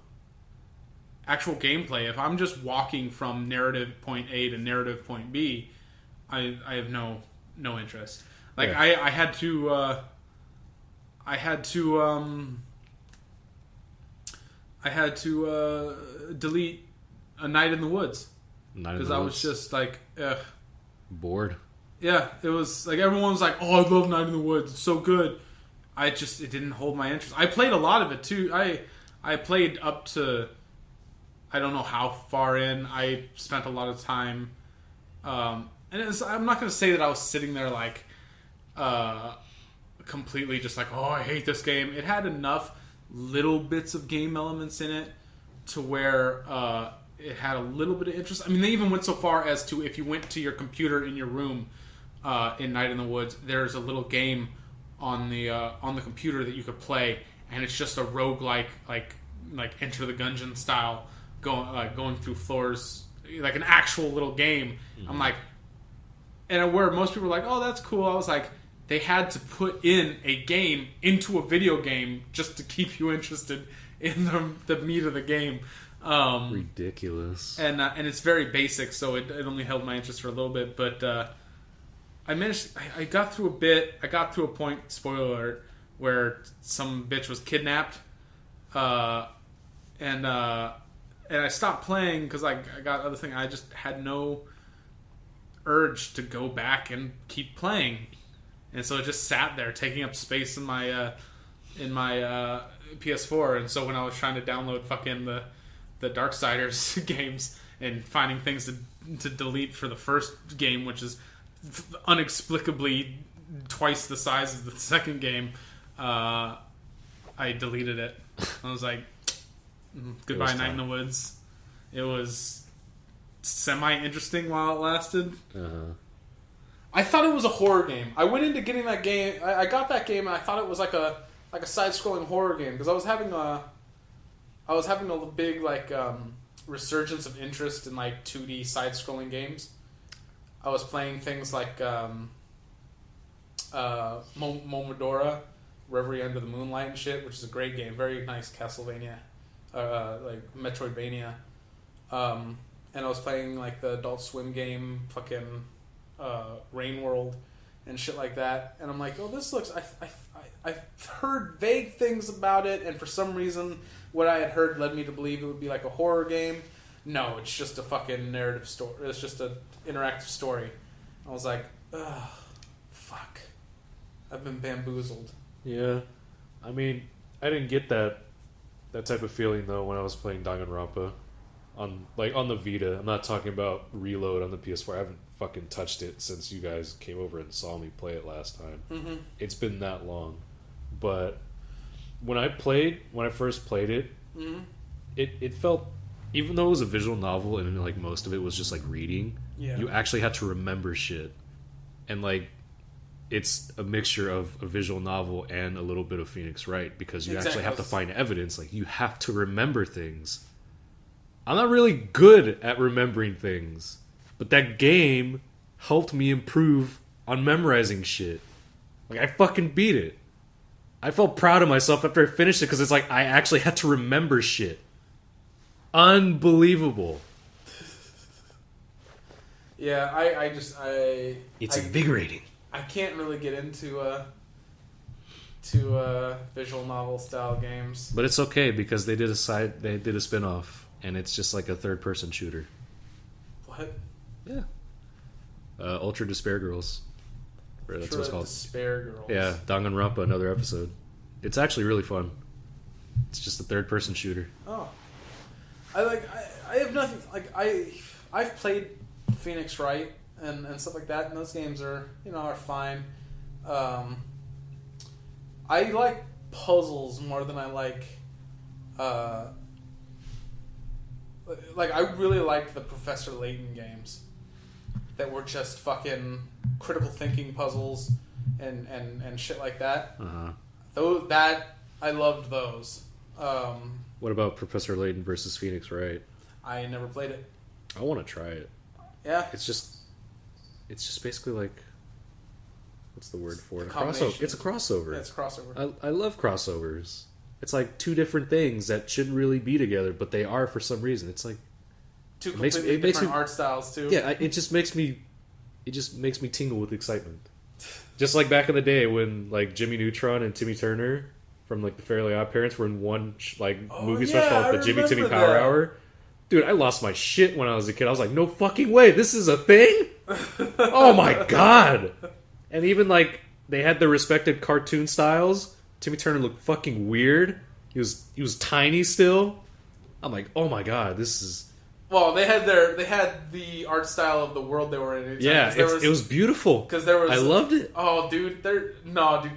actual gameplay, if I'm just walking from narrative point A to narrative point B, I have no interest. Like yeah. I had to delete A Night in the Woods because I was just like bored. Yeah, it was like everyone was like, "Oh, I love Night in the Woods. It's so good." It didn't hold my interest. I played a lot of it too. I played up to I don't know how far in. I spent a lot of time, and I'm not going to say that I was sitting there like completely just like, "Oh, I hate this game." It had enough little bits of game elements in it to where it had a little bit of interest. I mean, they even went so far as to if you went to your computer in your room in Night in the Woods, there's a little game on the computer that you could play, and it's just a roguelike like Enter the Gungeon style going through floors, like an actual little game. Mm-hmm. I'm like, and where most people are like, "Oh, that's cool." I was like, they had to put in a game into a video game just to keep you interested in the meat of the game. Ridiculous. And it's very basic, so it only held my interest for a little bit. But I got through a bit. I got to a point, spoiler alert, where some bitch was kidnapped, and I stopped playing because I got other things. I just had no urge to go back and keep playing, and so it just sat there taking up space in my PS4. And so when I was trying to download fucking the Darksiders games and finding things to delete for the first game, which is inexplicably twice the size of the second game, I deleted it. I was like, goodbye Night in the Woods. It was semi-interesting while it lasted. Uh-huh. I thought it was a horror game. I went into getting that game. I got that game and I thought it was like a side-scrolling horror game because I was having a big resurgence of interest in like 2D side-scrolling games. I was playing things like Momodora, Reverie Under the Moonlight and shit, which is a great game. Very nice Castlevania, like Metroidvania. And I was playing like the Adult Swim game, fucking Rain World and shit like that. And I'm like, oh, this looks... I've heard vague things about it, and for some reason, what I had heard led me to believe it would be like a horror game. No, it's just a fucking narrative story. It's just an interactive story. I was like, ugh, fuck. I've been bamboozled. Yeah. I mean, I didn't get that type of feeling, though, when I was playing Danganronpa. On the Vita. I'm not talking about Reload on the PS4. I haven't fucking touched it since you guys came over and saw me play it last time. Mm-hmm. It's been that long. But when I first played it, mm-hmm. it felt, even though it was a visual novel and like most of it was just like reading, you actually had to remember shit. And like, it's a mixture of a visual novel and a little bit of Phoenix Wright, because you actually have to find evidence. Like, you have to remember things. I'm not really good at remembering things, but that game helped me improve on memorizing shit. Like, I fucking beat it. I felt proud of myself after I finished it, because it's like I actually had to remember shit. Unbelievable. Yeah, It's invigorating. I can't really get into visual novel style games. But it's okay, because they did a spin-off, and it's just like a third-person shooter. What? Yeah. Ultra Despair Girls. Or that's what it's called. Despair Girls. Yeah, Danganronpa, another episode. It's actually really fun. It's just a third-person shooter. Oh. I have nothing, like, I've played Phoenix Wright and stuff like that, and those games are fine. I like puzzles more than I like, I really liked the Professor Layton games that were just fucking critical thinking puzzles and shit like that. Uh-huh. I loved those. What about Professor Layton versus Phoenix Wright? I never played it. I want to try it. Yeah. It's just basically like, what's the word for it? Combination. It's a crossover. Yeah, it's a crossover. I love crossovers. It's like two different things that shouldn't really be together, but they are for some reason. It's like two completely different art styles too. Yeah, it just makes me tingle with excitement. Just like back in the day when like Jimmy Neutron and Timmy Turner from like the Fairly Odd Parents were in one movie special called the Jimmy Timmy Power Hour. Dude, I lost my shit when I was a kid. I was like, no fucking way, this is a thing? Oh my god. And even like they had their respective cartoon styles. Timmy Turner looked fucking weird. He was tiny still. I'm like, oh my god, this is... Well, they had the art style of the world they were in. Yeah, it was beautiful. Because there was, I loved it. Oh, dude,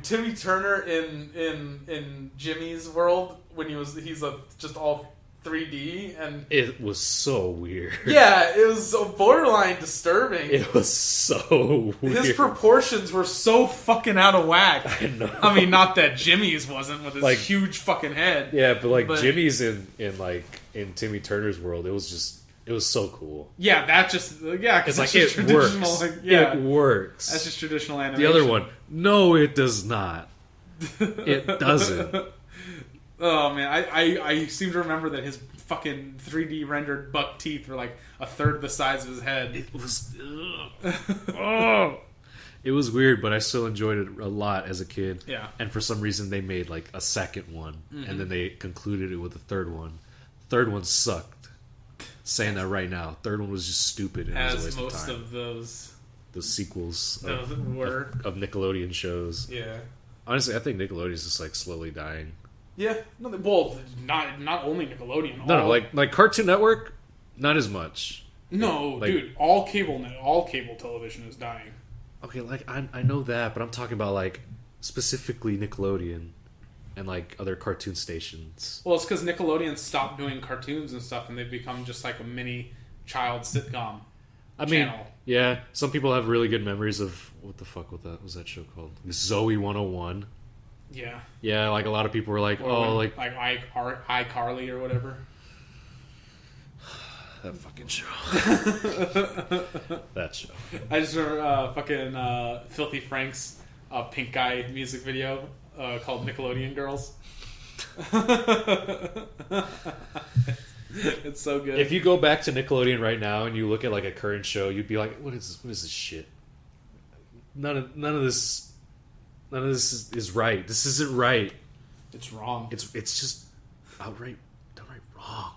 Timmy Turner in Jimmy's world when he's just all 3D, and it was so weird. Yeah, it was so borderline disturbing. It was so weird. His proportions were so fucking out of whack. I know. I mean, not that Jimmy's wasn't with his huge fucking head. Yeah, but Jimmy's in Timmy Turner's world, it was so cool. Yeah, because like it works. It works. That's just traditional animation. The other one, no, it does not. It doesn't. Oh man, I seem to remember that his fucking 3D rendered buck teeth were like a third the size of his head. It was, it was weird, but I still enjoyed it a lot as a kid. Yeah. And for some reason, they made like a second one, and then they concluded it with a third one. Third one sucked. Saying that right now, third one was just stupid. And as it was a waste most of time. of those sequels of Nickelodeon shows. Yeah. Honestly, I think Nickelodeon's just like slowly dying. Yeah, well, not only Nickelodeon. No, like Cartoon Network, not as much. No, dude, all cable television is dying. Okay, like I know that, but I'm talking about like specifically Nickelodeon and like other cartoon stations. Well, it's because Nickelodeon stopped doing cartoons and stuff, and they've become just like a mini child sitcom. Channel. Yeah, some people have really good memories of what the fuck was that show called? Zoe 101. Yeah. Yeah, like a lot of people were like, like iCarly or whatever. That fucking show. That show. I just remember fucking Filthy Frank's Pink Eye music video called Nickelodeon Girls. It's so good. If you go back to Nickelodeon right now and you look at like a current show, you'd be like, what is this shit? None of this is right. This isn't right. It's wrong. It's just downright wrong.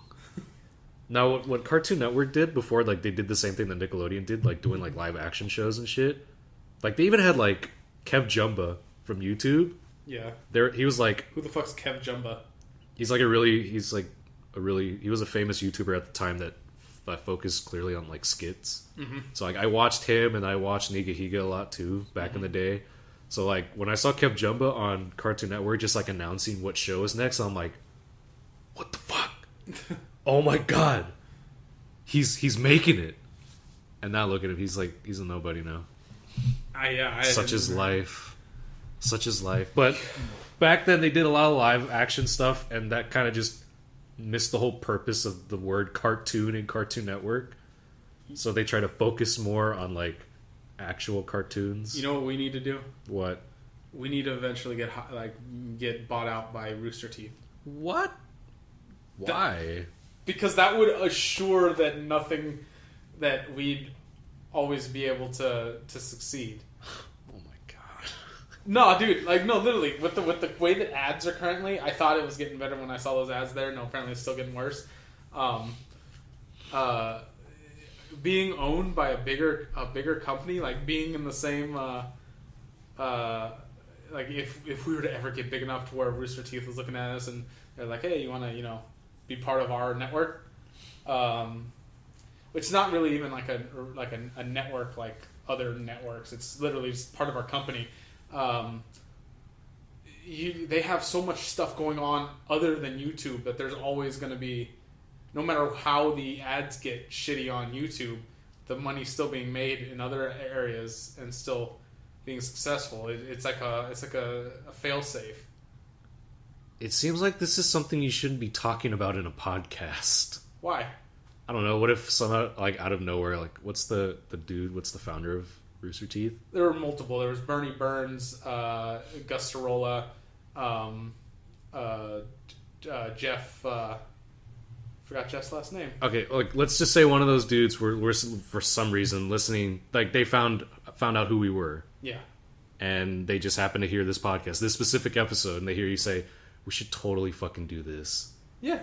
Now, what Cartoon Network did before, like they did the same thing that Nickelodeon did, like doing like live action shows and shit. Like they even had like Kev Jumba from YouTube. Yeah. He was like, who the fuck's Kev Jumba? He was a famous YouTuber at the time that focused clearly on like skits. Mm-hmm. So like I watched him and I watched Niga Higa a lot too back in the day. So like when I saw Kev Jumba on Cartoon Network just like announcing what show is next, I'm like, what the fuck? Oh my god, he's making it. And now look at him, he's a nobody now. Such is life. But back then they did a lot of live action stuff, and that kind of just missed the whole purpose of the word cartoon in Cartoon Network. So they try to focus more on like actual cartoons. You know what we need to do? What? We need to eventually get bought out by Rooster Teeth. What? Why? Because that would assure that we'd always be able to succeed. Oh my god. No, dude, literally, with the way that ads are currently, I thought it was getting better when I saw those ads there. No, apparently it's still getting worse. Being owned by a bigger company, like being in the same, like if we were to ever get big enough to where Rooster Teeth was looking at us and they're like, hey, you want to, be part of our network? Which is not really even like a network like other networks. It's literally just part of our company. They have so much stuff going on other than YouTube that there's always going to be, no matter how the ads get shitty on YouTube, the money's still being made in other areas and still being successful. It's like a fail-safe. It seems like this is something you shouldn't be talking about in a podcast. Why? I don't know. What if somehow, like out of nowhere, like what's the founder of Rooster Teeth? There were multiple. There was Bernie Burns, Gus Sorolla, Jeff. Forgot Jeff's last name. Okay, like let's just say one of those dudes were for some reason listening. Like they found out who we were. Yeah. And they just happened to hear this podcast, this specific episode, and they hear you say, "We should totally fucking do this." Yeah.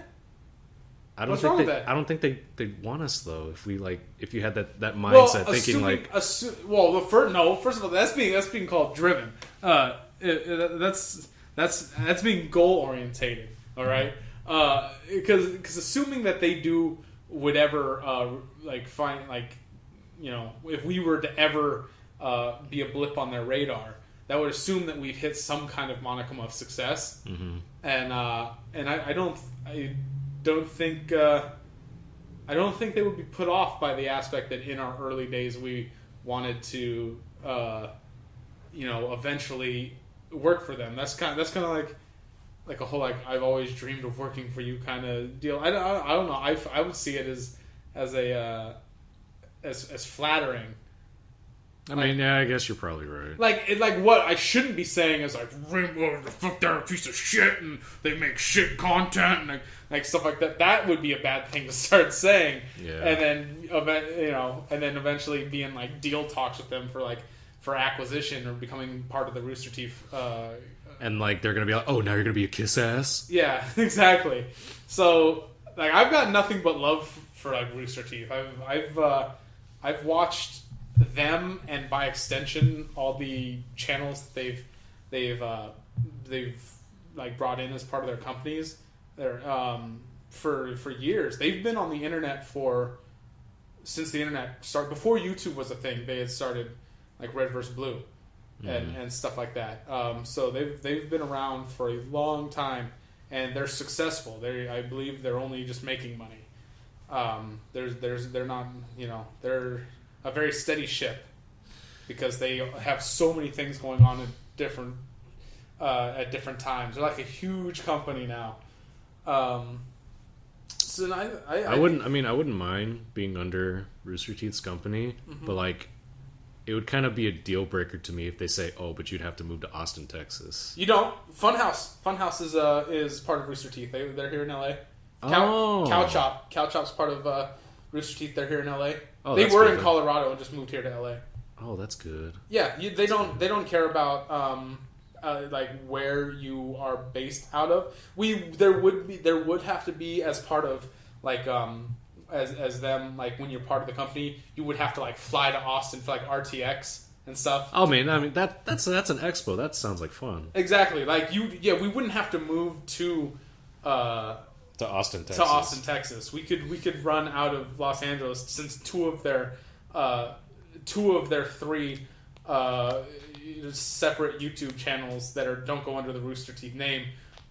What's wrong with that? I don't think they want us though. If you had that mindset, thinking like, first of all, that's being called driven. That's being goal orientated. All right, because assuming that they do whatever, if we were to ever be a blip on their radar, that would assume that we've hit some kind of monicum of success. Mm-hmm. And I don't think they would be put off by the aspect that in our early days we wanted to eventually work for them. That's kind of like a whole I've always dreamed of working for you kind of deal. I don't know. I would see it as flattering. I mean, yeah, I guess you're probably right. Like what I shouldn't be saying is Rainbow, the fuck, they're a piece of shit, and they make shit content, and like stuff like that. That would be a bad thing to start saying. Yeah. And then eventually be in deal talks with them for acquisition or becoming part of the Rooster Teeth. And they're gonna be like, oh, now you're gonna be a kiss ass. Yeah, exactly. So I've got nothing but love for Rooster Teeth. I've watched them, and by extension all the channels that they've brought in as part of their companies. They're for years. They've been on the internet since the internet started. Before YouTube was a thing, they had started Red vs. Blue and stuff like that. So they've been around for a long time, and they're successful. I believe they're only just making money. They're not, they're a very steady ship because they have so many things going on at different times. They're like a huge company now. So I wouldn't wouldn't mind being under Rooster Teeth's company, mm-hmm. but it would kind of be a deal breaker to me if they say, "Oh, but you'd have to move to Austin, Texas." You don't. Funhouse is part of Rooster Teeth. They're here in LA. Cow Chop's part of Rooster Teeth. They're here in LA. Oh, they were good. in Colorado and just moved here to LA. Oh, that's good. Yeah, they don't care about like where you are based out of. There would have to be as part of like as them, like when you're part of the company, you would have to like fly to Austin for like RTX and stuff. Oh man, I mean that's an expo. That sounds like fun. Exactly. Like we wouldn't have to move to Austin, Texas. We could run out of Los Angeles, since two of their three separate YouTube channels that don't go under the Rooster Teeth name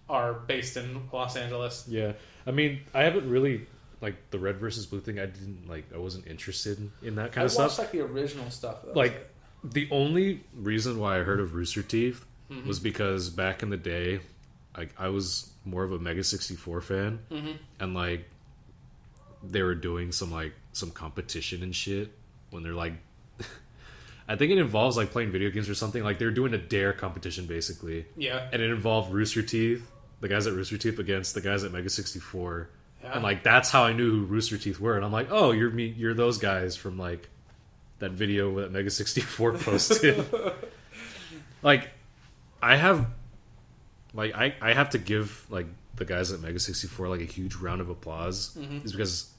are based in Los Angeles. Yeah, I mean, I haven't really like the red versus blue thing. I wasn't interested in that kind of stuff. I watched like the original stuff. Like the only reason why I heard of Rooster Teeth mm-hmm. was because back in the day, like I was more of a Mega 64 fan, mm-hmm. and like they were doing some competition and shit when they're like. I think it involves like playing video games or something. Like they're doing a dare competition basically. Yeah. And it involved Rooster Teeth, the guys at Rooster Teeth against the guys at Mega 64. Yeah. And like that's how I knew who Rooster Teeth were. And I'm like, oh, you're those guys from like that video that Mega 64 posted. Like I have to give like the guys at Mega 64 like a huge round of applause. Mm-hmm. Is because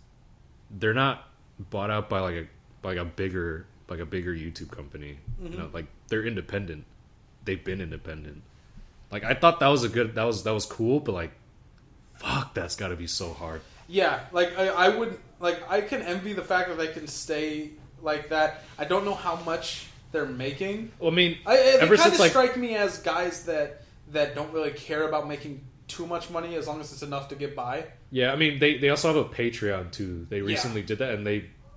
they're not bought out by a bigger YouTube company. Mm-hmm. You know, like they're independent. They've been independent. Like I thought that was cool, but like fuck, that's got to be so hard. Yeah, like I would like I can envy the fact that they can stay like that. I don't know how much they're making. Well, I mean, they ever kind since of like strike me as guys that don't really care about making too much money as long as it's enough to get by. Yeah, I mean they also have a Patreon too. They recently Yeah. did that, and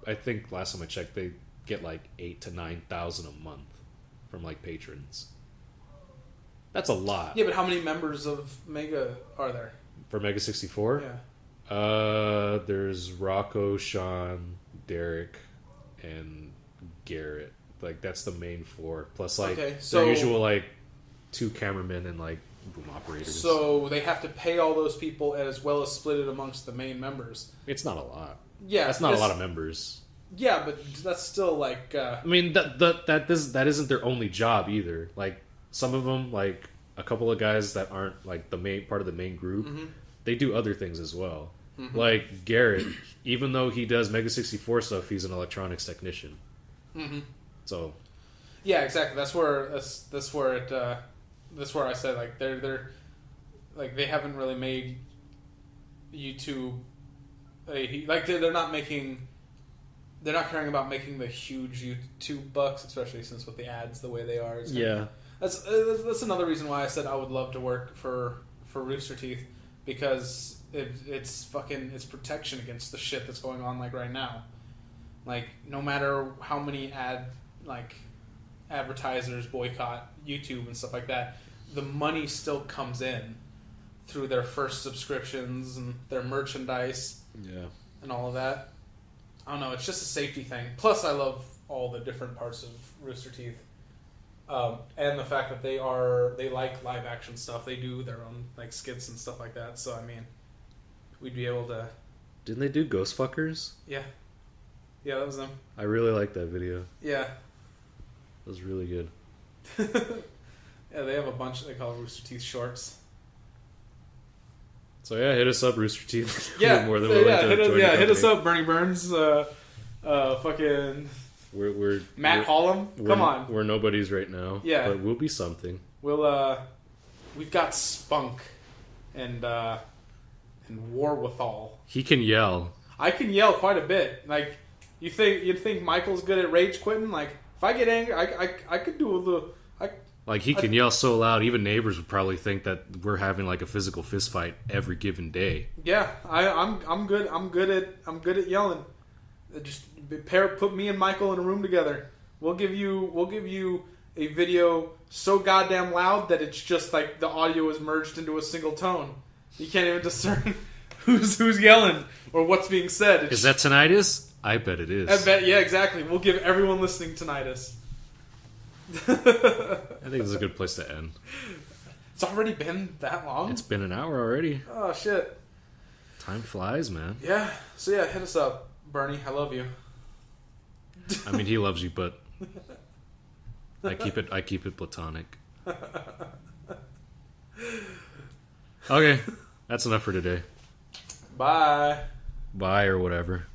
I think last time I checked they get like 8,000 to 9,000 a month from like patrons. That's a lot. Yeah, but how many members of Mega are there? For Mega 64? Yeah. There's Rocco, Sean, Derek, and Garrett. Like that's the main four. Plus like so the usual like 2 cameramen and like boom operators. So they have to pay all those people as well as split it amongst the main members. It's not a lot. Yeah, that's not a lot of members. Yeah, but that's still like. I mean that isn't their only job either. Like some of them, like a couple of guys that aren't like the main part of the main group, mm-hmm. they do other things as well. Mm-hmm. Like Garrett, even though he does Mega 64 stuff, he's an electronics technician. Mm-hmm. So. Yeah, exactly. That's where I said like they're like they haven't really made YouTube like they're not caring about making the huge YouTube bucks, especially since with the ads the way they are. Yeah, that's another reason why I said I would love to work for Rooster Teeth, because it's protection against the shit that's going on like right now. Like no matter how many advertisers boycott YouTube and stuff like that, the money still comes in through their first subscriptions and their merchandise. Yeah. And all of that. I don't know, it's just a safety thing. Plus I love all the different parts of Rooster Teeth. And the fact that they like live action stuff. They do their own like skits and stuff like that. So I mean, we'd be able to. Didn't they do Ghost Fuckers? Yeah. Yeah, that was them. I really liked that video. Yeah. It was really good. Yeah, they have a bunch they call Rooster Teeth shorts. So yeah, hit us up, Rooster Teeth. Yeah, more than hit us up, Bernie Burns. Fucking. We're Matt Hollum. Come on, we're nobodies right now. Yeah, but we'll be something. We've got spunk and Warwithal. He can yell. I can yell quite a bit. Like you'd think Michael's good at rage quitting. Like if I get angry, I could do the. Like he can yell so loud, even neighbors would probably think that we're having like a physical fist fight every given day. Yeah, I'm good. I'm good at yelling. Just put me and Michael in a room together. We'll give you a video so goddamn loud that it's just like the audio is merged into a single tone. You can't even discern who's yelling or what's being said. Is that tinnitus? I bet it is. I bet, yeah, exactly. We'll give everyone listening tinnitus. I think this is a good place to end. It's already been that long? It's been an hour already. Oh, shit. Time flies, man. Yeah. So, yeah, hit us up. Bernie, I love you. I mean, he loves you, but I keep it platonic. Okay, that's enough for today. Bye. Bye or whatever.